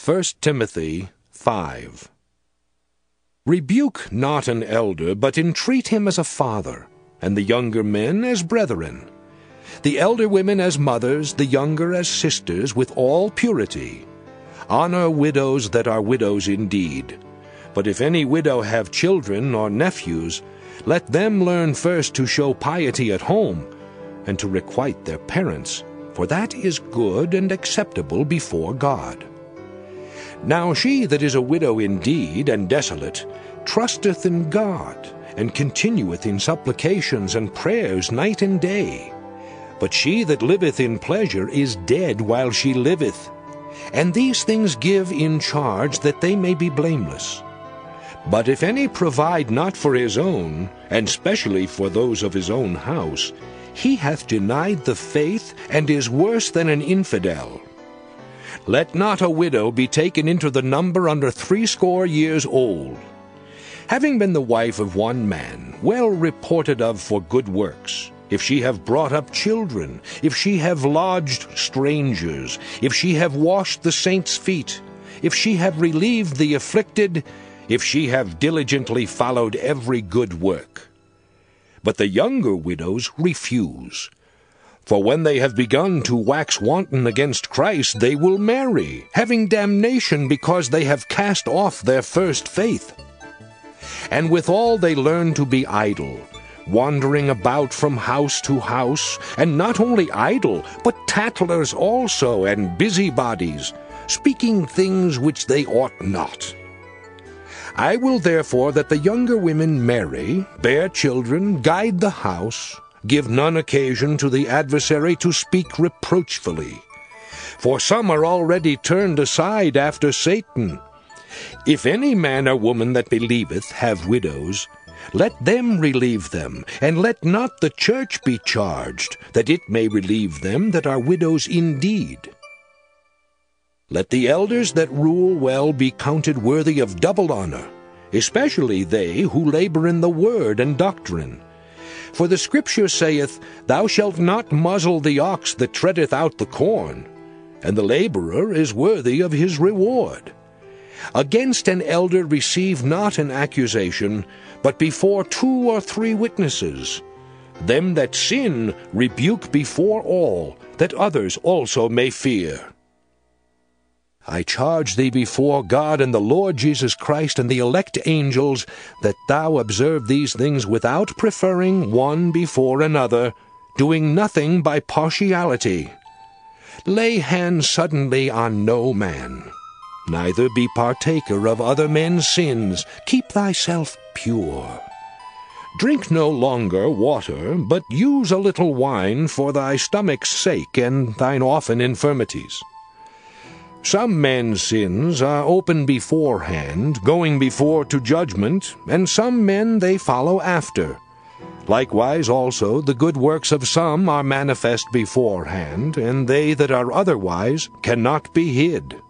1 Timothy 5. Rebuke not an elder, but entreat him as a father, and the younger men as brethren. The elder women as mothers, the younger as sisters, with all purity. Honor widows that are widows indeed. But if any widow have children or nephews, let them learn first to show piety at home, and to requite their parents, for that is good and acceptable before God. Now she that is a widow indeed and desolate trusteth in God, and continueth in supplications and prayers night and day. But she that liveth in pleasure is dead while she liveth. And these things give in charge, that they may be blameless. But if any provide not for his own, and specially for those of his own house, he hath denied the faith, and is worse than an infidel. Let not a widow be taken into the number under 60 years old, having been the wife of one man, well reported of for good works, if she have brought up children, if she have lodged strangers, if she have washed the saints' feet, if she have relieved the afflicted, if she have diligently followed every good work. But the younger widows refuse. For when they have begun to wax wanton against Christ, they will marry, having damnation, because they have cast off their first faith. And withal they learn to be idle, wandering about from house to house, and not only idle, but tattlers also, and busybodies, speaking things which they ought not. I will therefore that the younger women marry, bear children, guide the house, give none occasion to the adversary to speak reproachfully. For some are already turned aside after Satan. If any man or woman that believeth have widows, let them relieve them, and let not the church be charged, that it may relieve them that are widows indeed. Let the elders that rule well be counted worthy of double honor, especially they who labor in the word and doctrine. For the Scripture saith, Thou shalt not muzzle the ox that treadeth out the corn, and the laborer is worthy of his reward. Against an elder receive not an accusation, but before 2 or 3 witnesses. Them that sin rebuke before all, that others also may fear. I charge thee before God and the Lord Jesus Christ and the elect angels, that thou observe these things without preferring one before another, doing nothing by partiality. Lay hands suddenly on no man, neither be partaker of other men's sins. Keep thyself pure. Drink no longer water, but use a little wine for thy stomach's sake and thine often infirmities. Some men's sins are open beforehand, going before to judgment, and some men they follow after. Likewise also the good works of some are manifest beforehand, and they that are otherwise cannot be hid.